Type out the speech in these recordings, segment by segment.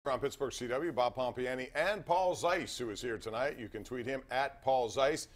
From Pittsburgh CW, Bob Pompeani and Paul Zeise, who is here tonight. You can tweet him at Paul Zeise.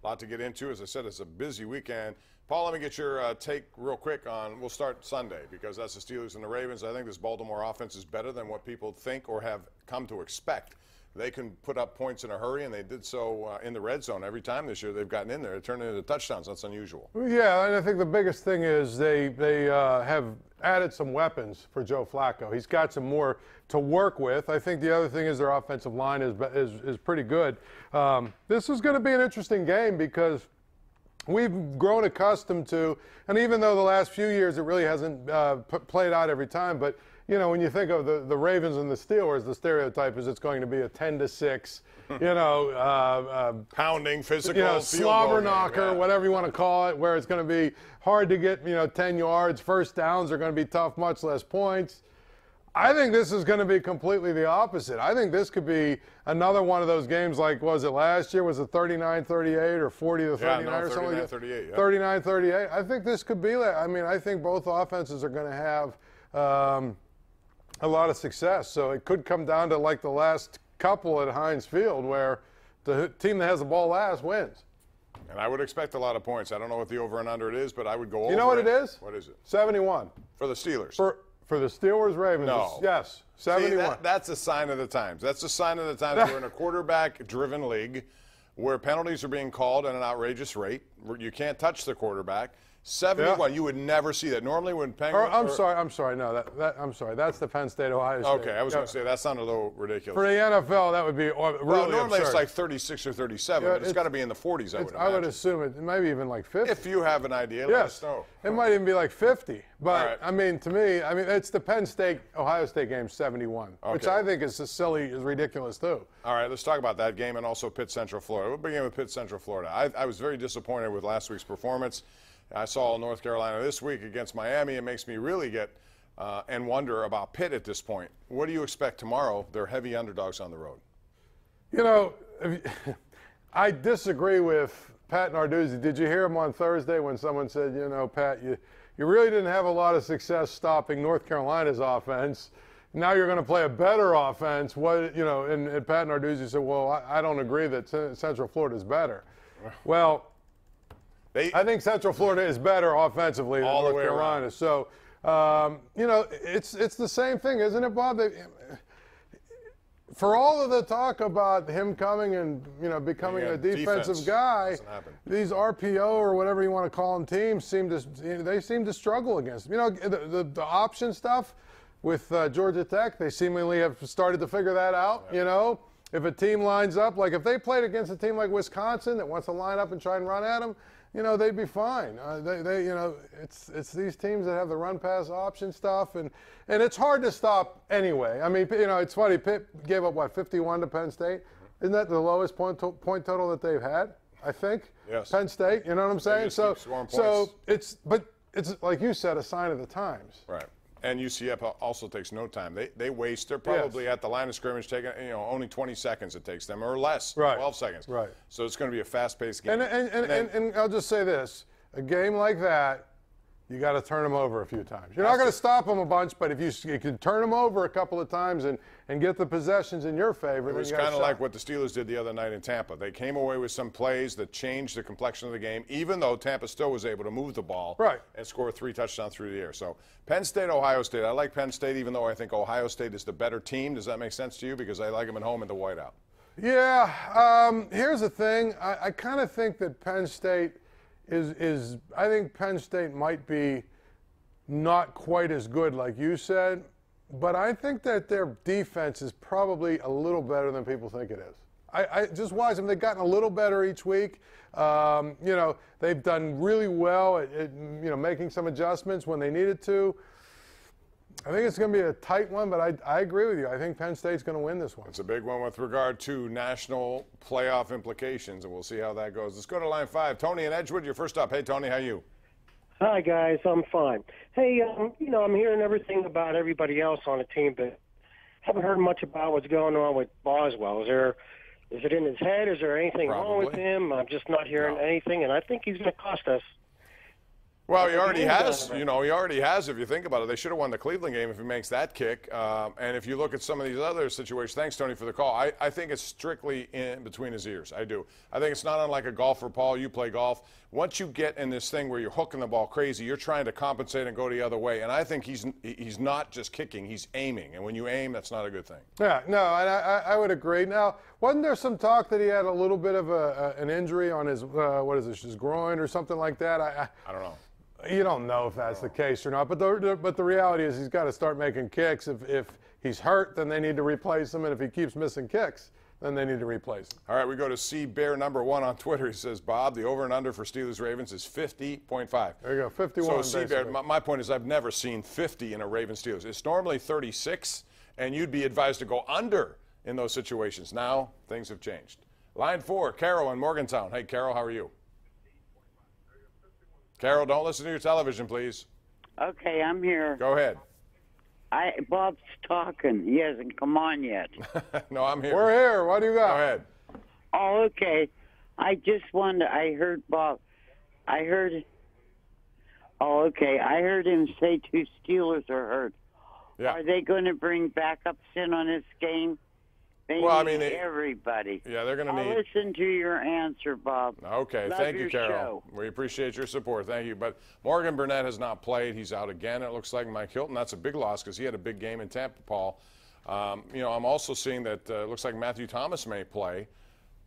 A lot to get into. As I said, it's a busy weekend. Paul, let me get your take real quick on, we'll start Sunday, because that's the Steelers and the Ravens. I think this Baltimore offense is better than what people think or have come to expect. They can put up points in a hurry, and they did so in the red zone every time this year they've gotten in there. It turned into touchdowns. That's unusual. Yeah, and I think the biggest thing is they have added some weapons for Joe Flacco. He's got some more to work with. I think the other thing is their offensive line is pretty good. This is going to be an interesting game because we've grown accustomed to, and even though the last few years it really hasn't played out every time, but you know, when you think of the Ravens and the Steelers, the stereotype is it's going to be a 10-6, pounding, physical, slobber knocker, whatever you want to call it, where it's going to be hard to get, 10 yards. First downs are going to be tough, much less points. I think this is going to be completely the opposite. I think this could be another one of those games like, was it last year? Was it 39-38 or 40-39 or something like that? 39-38, yeah. 39-38. I think this could be that. I mean, I think both offenses are going to have a lot of success. So it could come down to like the last couple at Heinz Field where the team that has the ball last wins. And I would expect a lot of points. I don't know what the over and under it is, but I would go over. You know what it is? What is it? 71. For the Steelers. For the Steelers, Ravens. No. Yes, 71. See, that's a sign of the times. That's a sign of the times. We're in a quarterback-driven league where penalties are being called at an outrageous rate. You can't touch the quarterback. 71. Yeah. You would never see that. Normally, when Penguins. I'm sorry. No, I'm sorry. That's the Penn State, Ohio State. Okay, I was going to say that sounded a little ridiculous. For the NFL, that would be really well, normally absurd. It's like 36 or 37. But it's got to be in the 40s. I would assume it. Maybe even like 50. If you have an idea, let us know. It might even be like 50. But right. I mean, to me, it's the Penn State Ohio State game 71, which I think is ridiculous too. All right, let's talk about that game and also Pitt Central Florida. We'll begin with Pitt Central Florida. I was very disappointed with last week's performance. I saw North Carolina this week against Miami. It makes me really get and wonder about Pitt at this point. What do you expect tomorrow? They're heavy underdogs on the road. I disagree with Pat Narduzzi. Did you hear him on Thursday when someone said, Pat, you really didn't have a lot of success stopping North Carolina's offense. Now you're going to play a better offense. And Pat Narduzzi said, well, I don't agree that Central Florida is better. Well, I think Central Florida is better offensively than North Carolina. So, it's the same thing, isn't it, Bob? For all of the talk about him coming and, becoming a defensive guy, these RPO or whatever you want to call them teams seem to struggle against him. The option stuff with Georgia Tech, they seemingly have started to figure that out, If a team lines up, like if they played against a team like Wisconsin that wants to line up and try and run at them, they'd be fine. It's these teams that have the run-pass option stuff, and it's hard to stop anyway. I mean, it's funny. Pitt gave up 51 to Penn State. Isn't that the lowest point total that they've had? I think. Yes. Penn State. You know what I'm saying? So it's like you said, a sign of the times. Right. And UCF also takes no time. They waste. They're probably at the line of scrimmage taking, only 20 seconds it takes them, or less, 12 seconds. Right. So it's going to be a fast-paced game. And I'll just say this: a game like that, you got to turn them over a few times. You're not going to stop them a bunch, but if you can turn them over a couple of times and get the possessions in your favor, it was kind of like what the Steelers did the other night in Tampa. They came away with some plays that changed the complexion of the game, even though Tampa still was able to move the ball and score 3 touchdowns through the air. So Penn State, Ohio State. I like Penn State, even though I think Ohio State is the better team. Does that make sense to you? Because I like them at home in the whiteout. Yeah. Here's the thing. I kind of think that Penn State I think Penn State might be not quite as good, like you said, but I think that their defense is probably a little better than people think it is. I just watch them. They've gotten a little better each week. They've done really well at making some adjustments when they needed to. I think it's going to be a tight one, but I agree with you. I think Penn State's going to win this one. It's a big one with regard to national playoff implications, and we'll see how that goes. Let's go to line 5. Tony and Edgewood, you're first up. Hey, Tony, how are you? Hi, guys. I'm fine. Hey, I'm hearing everything about everybody else on the team, but haven't heard much about what's going on with Boswell. Is it in his head? Is there anything wrong with him? I'm just not hearing anything, and I think he's going to cost us. Well, he already has. He already has. If you think about it, they should have won the Cleveland game if he makes that kick. And if you look at some of these other situations, thanks, Tony, for the call. I think it's strictly in between his ears. I do. I think it's not unlike a golfer, Paul. You play golf. Once you get in this thing where you're hooking the ball crazy, you're trying to compensate and go the other way. And I think he's not just kicking; he's aiming. And when you aim, that's not a good thing. Yeah, no, and I would agree. Now, wasn't there some talk that he had a little bit of an injury on his his groin or something like that? I don't know. You don't know if that's the case or not, but the reality is he's got to start making kicks. If he's hurt, then they need to replace him, and if he keeps missing kicks, then they need to replace him. All right, we go to C Bear #1 on Twitter. He says, Bob, the over and under for Steelers Ravens is 50.5. There you go, 51. So C Bear, my point is I've never seen 50 in a Ravens Steelers. It's normally 36, and you'd be advised to go under in those situations. Now things have changed. Line 4, Carol in Morgantown. Hey, Carol, how are you? Carol, don't listen to your television, please. Okay, I'm here. Go ahead. Bob's talking. He hasn't come on yet. No, I'm here. We're here. What do you got? Go ahead. Oh, okay. I just wanted. I heard Bob. I heard. Oh, okay. I heard him say 2 Steelers are hurt. Yeah. Are they going to bring backups in on this game? They need everybody. Yeah, they're going to need. I'll listen to your answer, Bob. Okay, Love thank you, your Carol. show. We appreciate your support. Thank you. But Morgan Burnett has not played. He's out again. It looks like Mike Hilton. That's a big loss because he had a big game in Tampa, Paul. I'm also seeing that it looks like Matthew Thomas may play.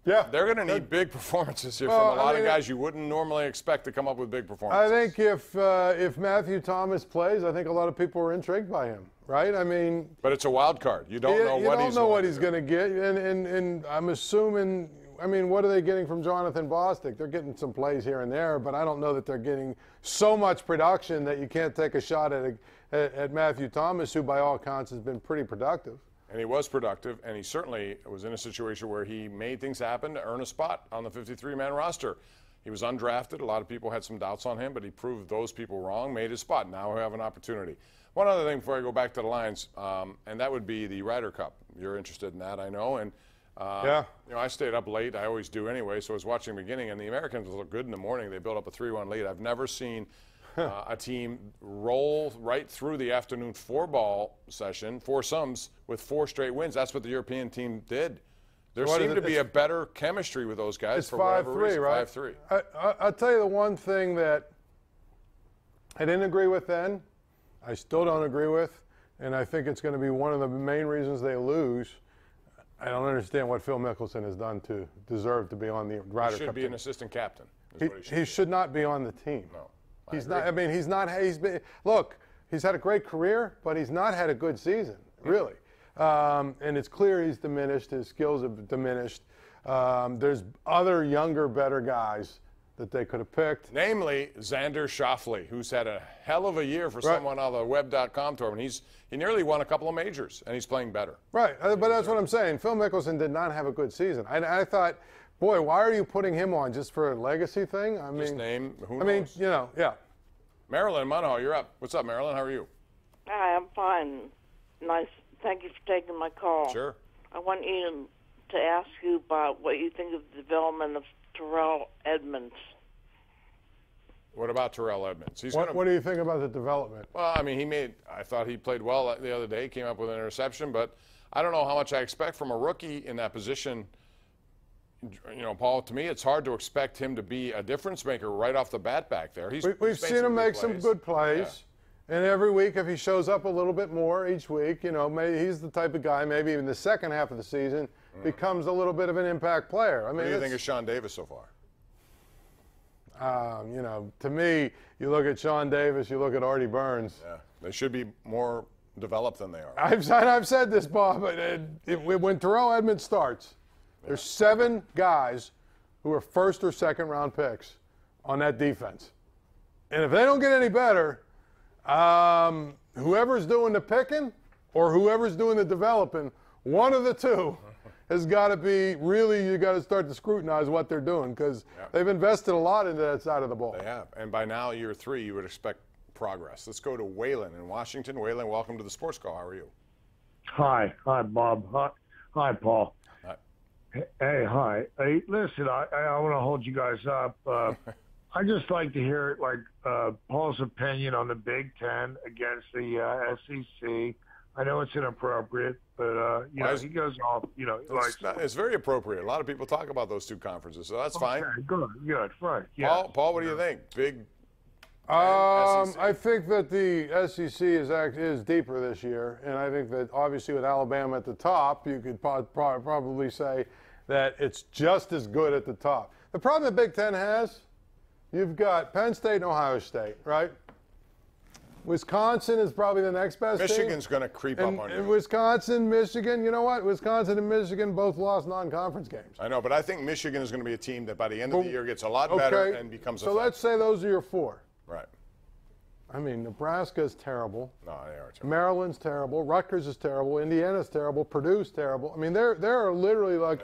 Yeah. They're going to need big performances here from a lot of guys you wouldn't normally expect to come up with big performances. I think if Matthew Thomas plays, I think a lot of people are intrigued by him, right? I mean, but it's a wild card. You don't know what he's going to get, and I'm assuming. I mean, what are they getting from Jonathan Bostic? They're getting some plays here and there, but I don't know that they're getting so much production that you can't take a shot at Matthew Thomas, who by all accounts has been pretty productive. And he was productive, and he certainly was in a situation where he made things happen to earn a spot on the 53-man roster. He was undrafted. A lot of people had some doubts on him, but he proved those people wrong, made his spot. Now we have an opportunity. One other thing before I go back to the Lions, and that would be the Ryder Cup. You're interested in that, I know. And yeah. I stayed up late. I always do anyway, so I was watching the beginning, and the Americans look good in the morning. They built up a 3-1 lead. I've never seen a team roll right through the afternoon 4-ball session, foursomes, with 4 straight wins. That's what the European team did. There seemed to be a better chemistry with those guys. It's for whatever 5-3, reason. right? 5-3. I'll tell you the one thing that I didn't agree with then, I still don't agree with, and I think it's going to be one of the main reasons they lose. I don't understand what Phil Mickelson has done to deserve to be on the Ryder Cup. He should be an assistant captain. He should not be on the team. No. He's not. I mean, he's not. He's been. Look, he's had a great career, but he's not had a good season, really. And it's clear he's diminished. His skills have diminished. There's other younger, better guys that they could have picked. Namely, Xander Schauffele, who's had a hell of a year for someone on the web.com tournament. He nearly won a couple of majors, and he's playing better. Right, but that's what I'm saying. Phil Mickelson did not have a good season. I thought, boy, why are you putting him on just for a legacy thing? I mean, just name, who knows? I mean, yeah. Marilyn Munho, you're up. What's up, Marilyn? How are you? Hi, I'm fine. Nice. Thank you for taking my call. Sure. I want you to ask you about what you think of the development of Terrell Edmonds. What about Terrell Edmonds? What do you think about the development? Well, I mean, I thought he played well the other day. He came up with an interception, but I don't know how much I expect from a rookie in that position. Paul, to me, it's hard to expect him to be a difference maker right off the bat back there. We've seen him make some good plays. Yeah. And every week, if he shows up a little bit more each week, maybe he's the type of guy, maybe in the second half of the season, becomes a little bit of an impact player. I mean, what do you think of Sean Davis so far? To me, you look at Sean Davis, you look at Artie Burns. Yeah, they should be more developed than they are. I've said this, Bob, when Terrell Edmonds starts, there's 7 guys who are first or second round picks on that defense. And if they don't get any better, whoever's doing the picking or whoever's doing the developing, one of the two has got to be really, you got to start to scrutinize what they're doing because they've invested a lot into that side of the ball. They have. And by now, year 3, you would expect progress. Let's go to Waylon in Washington. Waylon, welcome to the Sports Call. How are you? Hi, Bob. Hi, Paul. Hi. Hey, hi. Hey, listen, I want to hold you guys up. I just like to hear Paul's opinion on the Big Ten against the SEC. I know it's inappropriate, but he goes off. It's very appropriate. A lot of people talk about those two conferences, so that's fine. Good, right. Yeah. Paul, what do you think? Big. I think that the SEC is deeper this year, and I think that obviously with Alabama at the top, you could probably say that it's just as good at the top. The problem the Big Ten has, you've got Penn State and Ohio State, right? Wisconsin is probably the next best Michigan's team. going to creep up on you. Wisconsin, Michigan, you know what? Wisconsin and Michigan both lost non-conference games. I know, but I think Michigan is going to be a team that by the end of the year gets a lot better and becomes So let's say those are your four. Right. I mean, Nebraska is terrible. No, they are terrible. Maryland's terrible. Rutgers is terrible. Indiana's terrible. Purdue's terrible. I mean, there are literally like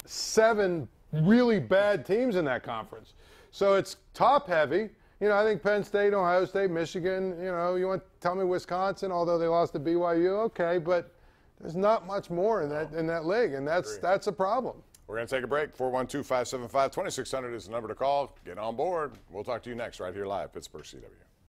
7 really bad teams in that conference. So it's top-heavy. I think Penn State, Ohio State, Michigan, you want to tell me Wisconsin, although they lost to BYU, okay, but there's not much more in that league, and that's a problem. We're going to take a break. 412-575-2600 is the number to call. Get on board. We'll talk to you next right here live, Pittsburgh CW.